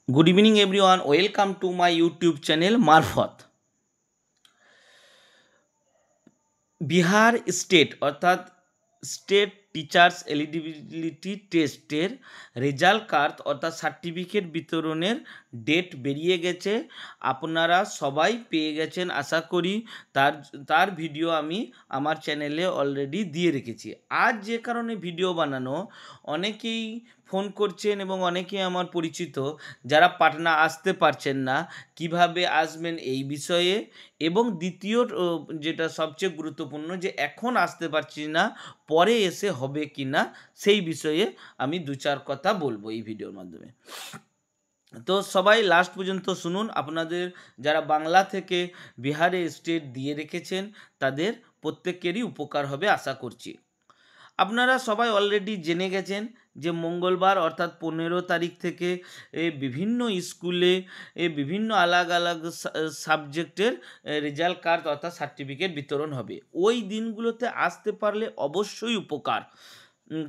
Good evening, everyone. Welcome to my YouTube channel Marfat. Bihar state অর্থাৎ state teachers eligibility টেস্টের result card অর্থাৎ certificate বিতরণের date বেরিয়ে গেছে। আপনারা সবাই পেয়ে গেছেন আশা করি। তার তার ভিডিও আমি আমার চ্যানেলে অলরেডি দিয়ে রেখেছি। আজ যে কারণে ভিডিও বানানো, অনেকেই ফোন করছেন এবং অনেকেই আমার পরিচিত যারা পাটনা আসতে পারছেন না, কিভাবে আসবেন এই বিষয়ে, এবং দ্বিতীয় যেটা সবচেয়ে গুরুত্বপূর্ণ যে এখন আসতে পারছি না, পরে এসে হবে কি না সেই বিষয়ে আমি দু চার কথা বলবো এই ভিডিওর মাধ্যমে। তো সবাই লাস্ট পর্যন্ত শুনুন। আপনাদের যারা বাংলা থেকে বিহারে স্টেট দিয়ে রেখেছেন তাদের প্রত্যেকেরই উপকার হবে আশা করছি। আপনারা সবাই অলরেডি জেনে গেছেন যে মঙ্গলবার অর্থাৎ 15 তারিখ থেকে বিভিন্ন স্কুলে বিভিন্ন আলাদা আলাদা সাবজেক্টের রেজাল্ট কার্ড অর্থাৎ সার্টিফিকেট বিতরণ হবে। ওই দিনগুলোতে আসতে পারলে অবশ্যই উপকার।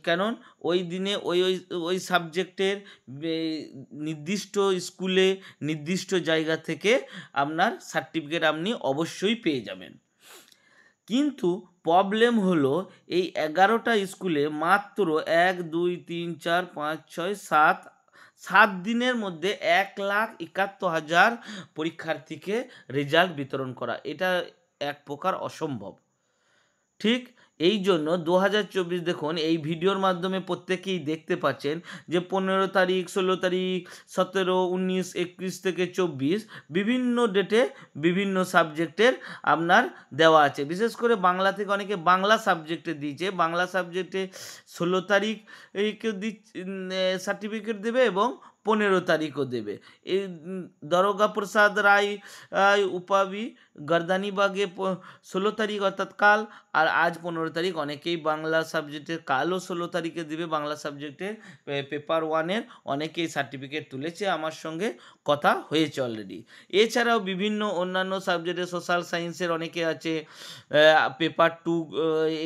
কারণ ওই দিনে ওই ওই ওই সাবজেক্টের নির্দিষ্ট স্কুলে নির্দিষ্ট জায়গা থেকে আপনার সার্টিফিকেট আপনি অবশ্যই পেয়ে যাবেন। কিন্তু প্রবলেম হলো এই 11টা স্কুলে মাত্র 1 2 3 4 5 6 7 দিনের মধ্যে 1,71,000 পরীক্ষার্থীকে রেজাল্ট বিতরণ করা, এটা এক প্রকার অসম্ভব। ঠিক এই জন্য 2024 দেখুন, এই ভিডিওর মাধ্যমে প্রত্যেকেই দেখতে পাচ্ছেন যে 15 তারিখ, 16 তারিখ, 17, 19, 21 থেকে 24 বিভিন্ন ডেটে বিভিন্ন সাবজেক্টের আপনার দেওয়া আছে। বিশেষ করে বাংলা থেকে অনেকে বাংলা সাবজেক্টে দিয়েছে। বাংলা সাবজেক্টে 16 তারিখ সার্টিফিকেট দেবে এবং 15 তারিখও দেবে। এই দারোগা প্রসাদ রায় উপাবি গর্দানিবাগে 16 তারিখ অর্থাৎ কাল, আর আজ 15 তারিখ। অনেকেই বাংলা সাবজেক্টের কালও 16 তারিখে দেবে। বাংলা সাবজেক্টে পেপার 1-এর অনেকেই সার্টিফিকেট তুলেছে, আমার সঙ্গে কথা হয়েছে অলরেডি। এছাড়াও বিভিন্ন অন্যান্য সাবজেক্টে সোশ্যাল সায়েন্সের অনেকে আছে পেপার 2,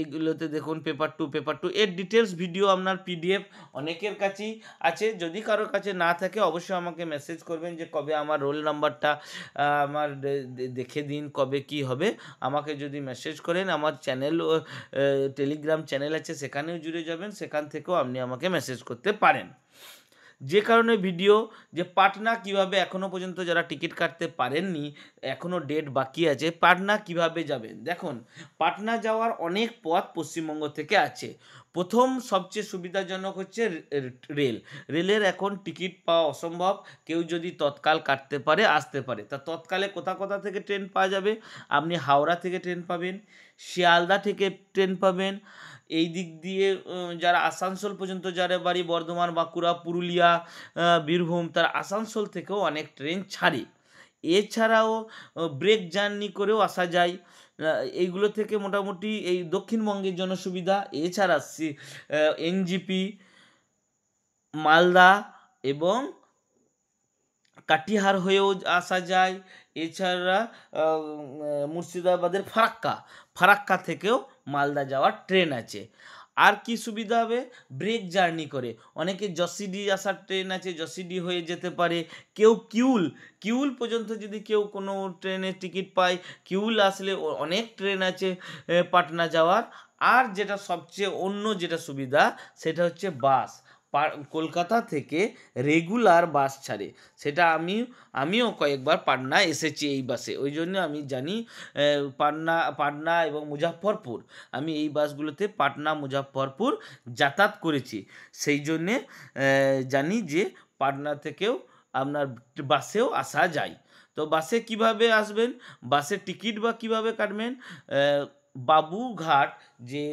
এইগুলোতে দেখুন পেপার টু এর ডিটেলস ভিডিও আপনার পিডিএফ অনেকের কাছেই আছে। যদি কারোর কাছে না থাকে অবশ্যই আমাকে মেসেজ করবেন যে কবে আমার রোল নাম্বারটা আমার দেখে দিন, কবে কি হবে। আমাকে যদি মেসেজ করেন, আমার চ্যানেল টেলিগ্রাম চ্যানেল আছে, সেখানেও জুড়ে যাবেন, সেখান থেকেও আপনি আমাকে মেসেজ করতে পারেন। যে কারণে ভিডিও যে পাটনা কিভাবে এখনও পর্যন্ত যারা টিকিট কাটতে পারেননি, এখনও ডেট বাকি আছে, পাটনা কিভাবে যাবেন দেখুন। পাটনা যাওয়ার অনেক পথ পশ্চিমবঙ্গ থেকে আছে। প্রথম সবচেয়ে সুবিধাজনক হচ্ছে রেলের এখন টিকিট পাওয়া অসম্ভব। কেউ যদি তৎকাল কাটতে পারে আসতে পারে। তা তৎকালে কোথা থেকে ট্রেন পাওয়া যাবে? আপনি হাওড়া থেকে ট্রেন পাবেন, শিয়ালদা থেকে ট্রেন পাবেন। এই দিক দিয়ে যারা আসানসোল পর্যন্ত, যারা বাড়ি বর্ধমান, বাঁকুড়া, পুরুলিয়া, বীরভূম, তারা আসানসোল থেকেও অনেক ট্রেন ছাড়ে। এছাড়াও ব্রেক জার্নি করেও আসা যায়। এইগুলো থেকে মোটামুটি এই দক্ষিণবঙ্গের জন্য সুবিধা। এছাড়া এনজিপি, মালদা এবং কাটিহার হয়েও আসা যায়। এছাড়া মুর্শিদাবাদের ফারাক্কা থেকেও মালদা যাওয়ার ট্রেন আছে। আর কি সুবিধা হবে? ব্রেক জার্নি করে অনেকে যশিডি আসার ট্রেন আছে, যশিডি হয়ে যেতে পারে। কেউ কিউল পর্যন্ত যদি কেউ কোনো ট্রেনের টিকিট পায়, কিউল আসলে অনেক ট্রেন আছে পাটনা যাওয়ার। আর যেটা সবচেয়ে অন্য যেটা সুবিধা সেটা হচ্ছে বাস। কলকাতা থেকে রেগুলার বাস ছাড়ে। সেটা আমিও কয়েকবার পাটনা এসেছি এই বাসে, ওই জন্য আমি জানি। পাটনা এবং মুজাফফরপুর, আমি এই বাসগুলোতে পাটনা মুজাফফরপুর যাতায়াত করেছি। সেই জন্যে জানি যে পাটনা থেকেও আপনার বাসেও আসা যায়। তো বাসে কিভাবে আসবেন, বাসের টিকিট বা কীভাবে কাটবেন? বাবুঘাট যে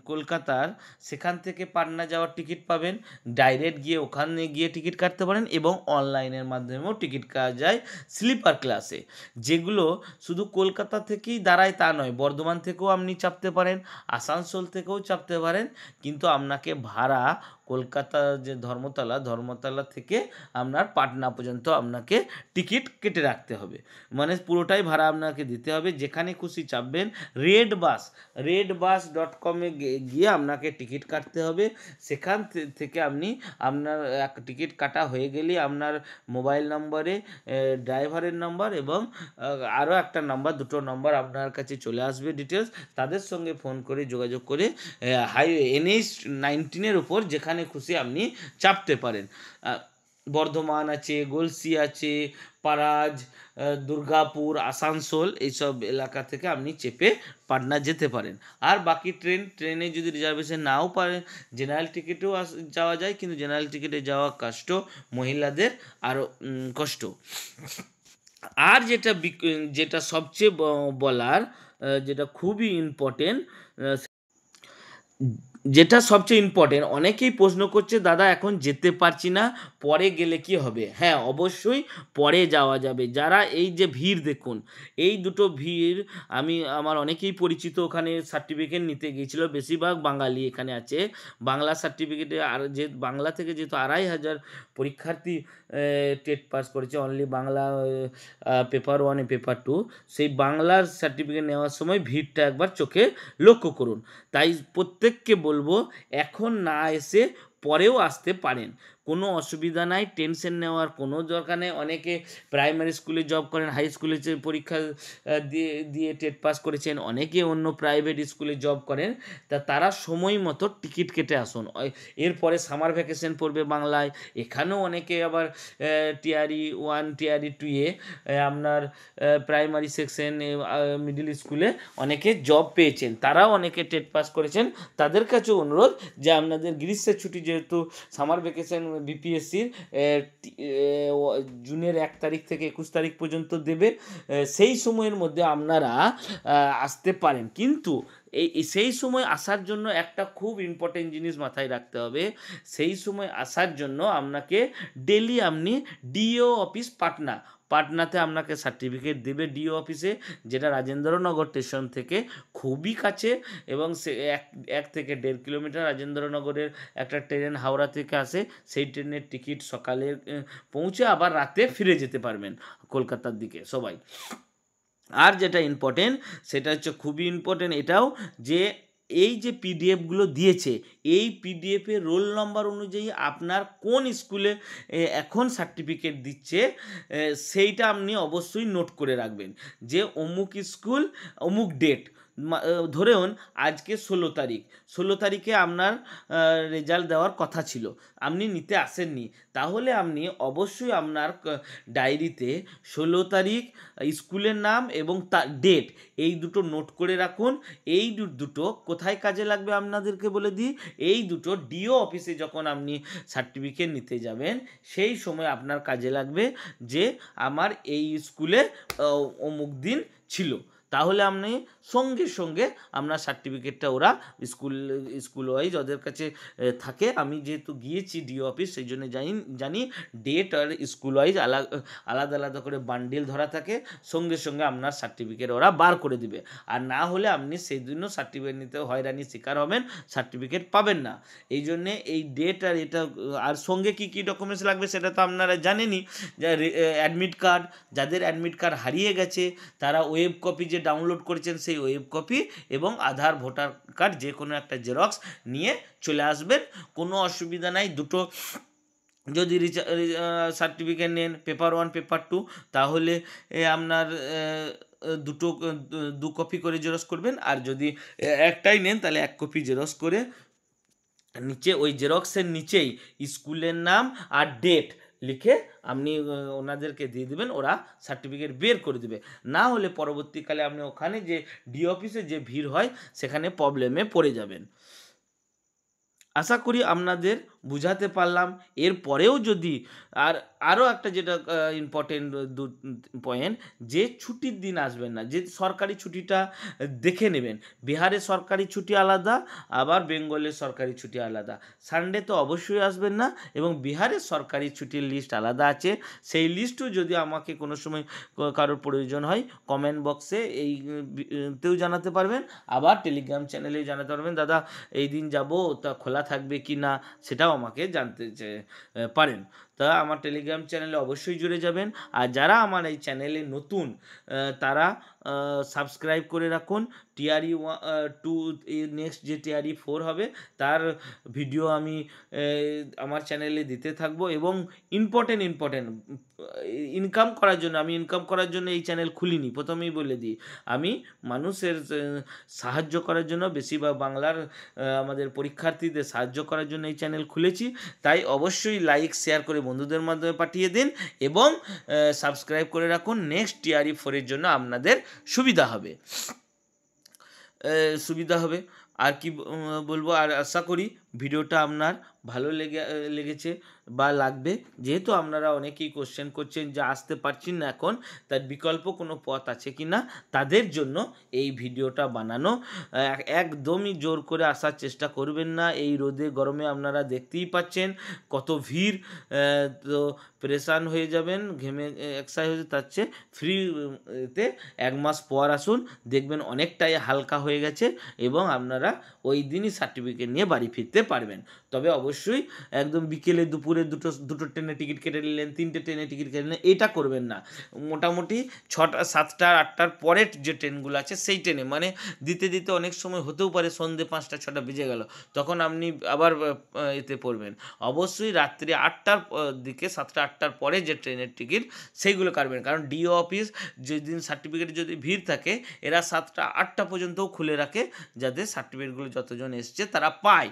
কলকাতার, সেখান থেকে পাটনা যাওয়ার টিকিট পাবেন। ডাইরেক্ট গিয়ে ওখানে গিয়ে টিকিট কাটতে পারেন এবং অনলাইনের মাধ্যমেও টিকিট কাটা যায় স্লিপার ক্লাসে। যেগুলো শুধু কলকাতা থেকেই দাঁড়ায় তা নয়, বর্ধমান থেকেও আপনি চাপতে পারেন, আসানসোল থেকেও চাপতে পারেন। কিন্তু আপনাকে ভাড়া কলকাতা যে ধর্মতলা থেকে আপনার পাটনা পর্যন্ত আপনাকে টিকিট কেটে রাখতে হবে। মানে পুরোটাই ভাড়া আপনাকে দিতে হবে। যেখানে খুশি চাপবেন। রেড বাস ticketpass.com-এ গিয়ে আপনাকে টিকিট কাটতে হবে। সেখান থেকে আপনি আপনার টিকিট কাটা হয়ে গেলেই আপনার মোবাইল নম্বরে ড্রাইভারের নম্বর এবং আরও একটা নাম্বার, দুটো নম্বর আপনার কাছে চলে আসবে ডিটেলস। তাদের সঙ্গে ফোন করে যোগাযোগ করে হাইওয়ে NH-19-এর উপর যেখানে খুশি আপনি চাপতে পারেন। বর্ধমান আছে, গলসি আছে, পারাজ, দুর্গাপুর, আসানসোল এইসব এলাকা থেকে আপনি চেপে পাটনা যেতে পারেন। আর বাকি ট্রেনে যদি রিজার্ভেশন নাও পারেন, জেনারেল টিকিটেও যাওয়া যায়, কিন্তু জেনারেল টিকিটে যাওয়া কষ্ট, মহিলাদের আরও কষ্ট। আর যেটা সবচেয়ে বলার, যেটা খুবই ইম্পর্টেন্ট, অনেকেই প্রশ্ন করছে, দাদা এখন যেতে পারছি না, পরে গেলে কি হবে? হ্যাঁ, অবশ্যই পরে যাওয়া যাবে। যারা এই যে ভিড় দেখুন, এই দুটো ভিড়, আমার অনেকেই পরিচিত ওখানে সার্টিফিকেট নিতে গিয়েছিল, বেশিরভাগ বাঙালি এখানে আছে। বাংলা সার্টিফিকেটে আর যে বাংলা থেকে যেহেতু 2,500 পরীক্ষার্থী টেট পাস করেছে, অনলি বাংলা পেপার 1 পেপার 2, সেই বাংলার সার্টিফিকেট নেওয়ার সময় ভিড়টা একবার চোখে লক্ষ্য করুন। তাই প্রত্যেককে বলবো, এখন না এসে পরেও আসতে পারেন, কোনো অসুবিধা নাই, টেনশন নেওয়ার কোনো দরকার নেই। অনেকে প্রাইমারি স্কুলে জব করেন, হাই স্কুলে পরীক্ষা দিয়ে টেট পাস করেছেন, অনেকে অন্য প্রাইভেট স্কুলে জব করেন, তারা সময় মতো টিকিট কেটে আসুন। এরপরে সামার ভ্যাকেশন পড়বে বাংলায়, এখানেও অনেকে আবার টিআরই 1 টিআরই 2-এ আপনার প্রাইমারি সেকশন, মিডিল স্কুলে অনেকে জব পেয়েছেন, তারাও অনেকে টেট পাস করেছেন। তাদের কাছেও অনুরোধ যে আপনাদের গ্রীষ্মের ছুটি, যেহেতু সামার ভ্যাকেশন বিপিএসসির জুনের 1 তারিখ থেকে 21 তারিখ পর্যন্ত দেবে, সেই সময়ের মধ্যে আপনারা আসতে পারেন। কিন্তু সেই সময় আসার জন্য একটা খুব ইম্পর্টেন্ট জিনিস মাথায় রাখতে হবে। সেই সময় আসার জন্য আপনাকে ডেলি আপনি ডিও অফিস পাটনাতে আপনাকে সার্টিফিকেট দেবে ডিও অফিসে, যেটা রাজেন্দ্রনগর স্টেশন থেকে খুবই কাছে, এবং সে 1 থেকে 1.5 কিলোমিটার। রাজেন্দ্রনগরের একটা ট্রেন হাওড়া থেকে আসে, সেই ট্রেনের টিকিট সকালে পৌঁছে আবার রাতে ফিরে যেতে পারবেন কলকাতার দিকে সবাই। আর যেটা ইম্পর্টেন্ট, সেটা হচ্ছে খুবই ইম্পর্টেন্ট এটাও, যে এই যে পিডিএফগুলো দিয়েছে, এই পিডিএফের রোল নম্বর অনুযায়ী আপনার কোন স্কুলে এখন সার্টিফিকেট দিচ্ছে, সেইটা আপনি অবশ্যই নোট করে রাখবেন, যে অমুক স্কুল অমুক ডেট। ধরুন আজকে 16 তারিখে আপনার রেজাল্ট দেওয়ার কথা ছিল, আপনি নিতে আসেননি, তাহলে আপনি অবশ্যই আপনার ডায়েরিতে 16 তারিখ, স্কুলের নাম এবং তার ডেট, এই দুটো নোট করে রাখুন। এই দুটো কোথায় কাজে লাগবে আপনাদেরকে বলে দিই, এই দুটো ডিও অফিসে যখন আপনি সার্টিফিকেট নিতে যাবেন, সেই সময় আপনার কাজে লাগবে, যে আমার এই স্কুলে অমুক দিন ছিল, তাহলে আপনি সঙ্গে সঙ্গে আপনার সার্টিফিকেটটা ওরা স্কুল ওয়াইজ ওদের কাছে থাকে। আমি যেহেতু গিয়েছি ডিও অফিস, সেই জন্য জানি ডেট আর স্কুল ওয়াইজ আলাদা আলাদা করে বান্ডিল ধরা থাকে, সঙ্গে সঙ্গে আপনার সার্টিফিকেট ওরা বার করে দিবে। আর না হলে আপনি সেই দিনও সার্টিফিকেট নিতে হয়রানির শিকার হবেন, সার্টিফিকেট পাবেন না। এই জন্যে এই ডেট আর এটা, আর সঙ্গে কী কী ডকুমেন্টস লাগবে সেটা তো আপনারা জানেনই, যে অ্যাডমিট কার্ড, যাদের অ্যাডমিট কার্ড হারিয়ে গেছে তারা ওয়েব কপি যে ডাউনলোড করেছেন সেই ওয়েব কপি, এবং আধার ভোটার কার্ড যে কোনো একটা জেরক্স নিয়ে চলে আসবেন, কোনো অসুবিধা নাই। দুটো যদি সার্টিফিকেট নেন, পেপার 1 পেপার 2, তাহলে আপনার দু কপি করে জেরক্স করবেন, আর যদি একটাই নেন তাহলে 1 কপি জেরক্স করে নিচে ওই জেরক্সের নিচেই স্কুলের নাম আর ডেট লিখে আপনি ওনাদেরকে দিয়ে দেবেন, ওরা সার্টিফিকেট বের করে দেবে। না হলে পরবর্তীকালে আপনি ওখানে যে ডিও অফিসে যে ভিড় হয়, সেখানে প্রবলেমে পড়ে যাবেন। আশা করি আপনাদের বুঝাতে পারলাম। এরপরেও যদি আরও একটা যেটা ইম্পর্টেন্ট পয়েন্ট, যে ছুটির দিন আসবেন না, যে সরকারি ছুটিটা দেখে নেবেন। বিহারের সরকারি ছুটি আলাদা, আবার বেঙ্গলের সরকারি ছুটি আলাদা। সানডে তো অবশ্যই আসবেন না, এবং বিহারের সরকারি ছুটির লিস্ট আলাদা আছে, সেই লিস্টও যদি আমাকে কোনো সময় কারোর প্রয়োজন হয়, কমেন্ট বক্সে তেও জানাতে পারবেন, আবার টেলিগ্রাম চ্যানেলেও জানাতে পারবেন, দাদা এই দিন যাব, তা খোলা থাকবে কি না সেটাও আমাকে জানতে পারেন। তা আমার টেলিগ্রাম চ্যানেলে অবশ্যই জুড়ে যাবেন। আর যারা আমার এই চ্যানেলে নতুন তারা সাবস্ক্রাইব করে রাখুন। টিআরই 2 নেক্সট যে টিআরই 4 হবে তার ভিডিও আমি আমার চ্যানেলে দিতে থাকবো, এবং ইম্পর্টেন্ট ইনকাম করার জন্য, আমি ইনকাম করার জন্য এই চ্যানেল খুলিনি, প্রথমেই বলে দিই। আমি মানুষের সাহায্য করার জন্য, বেশি বা বাংলার আমাদের পরীক্ষার্থীদের সাহায্য করার জন্য এই চ্যানেল খুলেছি। তাই অবশ্যই লাইক শেয়ার করে বন্ধুদের মাধ্যমে পাঠিয়ে দিন এবং সাবস্ক্রাইব করে রাখুন। নেক্সট টিআরই 4-এর জন্য আপনাদের সুবিধা হবে। আর কি বলবো, আর আশা করি ভিডিওটা আপনার ভালো লেগেছে বা লাগবে। যেহেতু আপনারা অনেকেই কোশ্চেন করছেন যে আসতে পারছি না এখন, তার বিকল্প কোনো পথ আছে কি না, তাদের জন্য এই ভিডিওটা বানানো। একদমই জোর করে আসার চেষ্টা করবেন না। এই রোদে গরমে আপনারা দেখতেই পাচ্ছেন কত ভিড়, তো পরেশান হয়ে যাবেন, ঘেমে এক্সারসাইজ হয়ে, তার চেয়ে ফ্রিতে 1 মাস পর আসুন, দেখবেন অনেকটাই হালকা হয়ে গেছে এবং আপনারা ওই দিনই সার্টিফিকেট নিয়ে বাড়ি ফিরতে পারবেন। তবে অবশ্যই একদম বিকেলে দুপুরে দুটো ট্রেনে টিকিট কেটে নিলেন, 3টে ট্রেনে টিকিট কেটে নিলেন, এটা করবেন না। মোটামুটি 6টা 7টা 8টার পরের যে ট্রেনগুলো আছে সেই ট্রেনে, মানে দিতে অনেক সময় হতেও পারে সন্ধ্যে 5টা 6টা বেজে গেল, তখন আপনি আবার এতে পড়বেন। অবশ্যই রাত্রি 8টার দিকে, 7টা 8টার পরে যে ট্রেনের টিকিট সেইগুলো কাটবেন, কারণ ডিও অফিস যেদিন সার্টিফিকেটে যদি ভিড় থাকে, এরা 7টা 8টা পর্যন্তও খুলে রাখে, যাতে সার্টিফিকেটগুলো যতজন এসছে তারা পায়।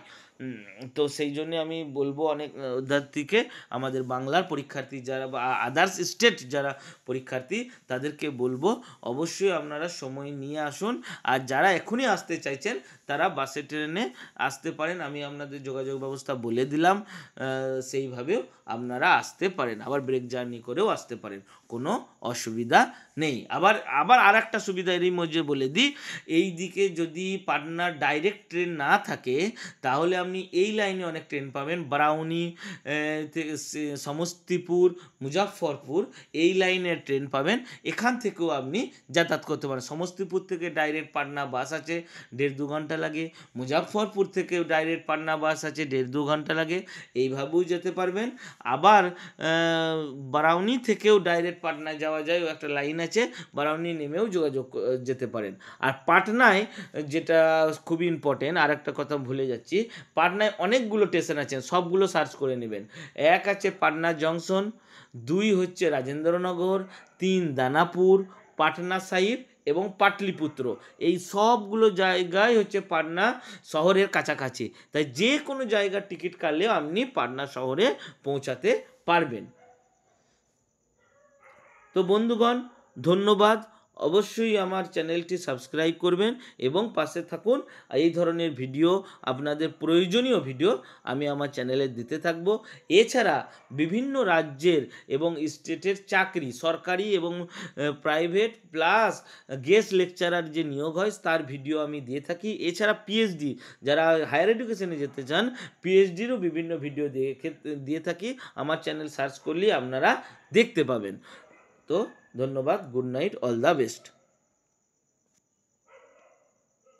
তো সেই জন্যে আমি বলবো অনেক অধ্যার্থীকে, আমাদের বাংলার পরীক্ষার্থী যারা বা আদার্স স্টেট যারা পরীক্ষার্থী, তাদেরকে বলবো অবশ্যই আপনারা সময় নিয়ে আসুন। আর যারা এখনই আসতে চাইছেন তারা বাসে ট্রেনে আসতে পারেন, আমি আপনাদের যোগাযোগ ব্যবস্থা বলে দিলাম, সেইভাবেও আপনারা আসতে পারেন, আবার ব্রেক জার্নি করেও আসতে পারেন, কোনো অসুবিধা নেই। আবার আর একটা সুবিধা এরই মধ্যে বলে দিই, এই দিকে যদি পাটনার ডাইরেক্ট ট্রেন না থাকে, তাহলে আপনি এই লাইনে অনেক ট্রেন পাবেন, বারাউনি, সমস্তিপুর, মুজাফফরপুর, এই লাইনের ট্রেন পাবেন। এখান থেকেও আপনি যাতায়াত করতে পারেন। সমস্তিপুর থেকে ডাইরেক্ট পাটনা বাস আছে, 1.5-2 ঘন্টা লাগে। মুজাফফরপুর থেকে ডাইরেক্ট পাটনা বাস আছে, 1.5-2 ঘন্টা লাগে। এইভাবেও যেতে পারবেন। আবার বারাউনি থেকেও ডাইরেক্ট পাটনায় যাওয়া যায়, একটা লাইন আছে, বারাউনি নেমেও যোগাযোগ যেতে পারেন। আর পাটনায় যেটা খুবই ইম্পর্টেন্ট, আর একটা কথা ভুলে যাচ্ছি, পাটনায় অনেকগুলো স্টেশন আছে, সবগুলো সার্চ করে নেবেন। 1 আছে পাটনা জংশন, 2 হচ্ছে রাজেন্দ্রনগর, 3 দানাপুর, পাটনা সাহিব এবং পাটলিপুত্র। এই সবগুলো জায়গায় হচ্ছে পাটনা শহরের কাছাকাছি, তাই যে কোনো জায়গার টিকিট কাটলেও আপনি পাটনা শহরে পৌঁছাতে পারবেন। তো বন্ধুগণ, ধন্যবাদ। অবশ্যই আমার চ্যানেলটি সাবস্ক্রাইব করবেন এবং পাশে থাকুন। এই ধরনের ভিডিও, আপনাদের প্রয়োজনীয় ভিডিও আমি আমার চ্যানেলে দিতে থাকব। এছাড়া বিভিন্ন রাজ্যের এবং স্টেটের চাকরি, সরকারি এবং প্রাইভেট, প্লাস গেস্ট লেকচারার যে নিয়োগ হয় তার ভিডিও আমি দিয়ে থাকি। এছাড়া পিএইচডি, যারা হায়ার এডুকেশনে যেতে চান, পিএইচডিরও বিভিন্ন ভিডিও দিয়ে থাকি। আমার চ্যানেল সার্চ করলেই আপনারা দেখতে পাবেন। তো ধন্যবাদ, good night, all the best.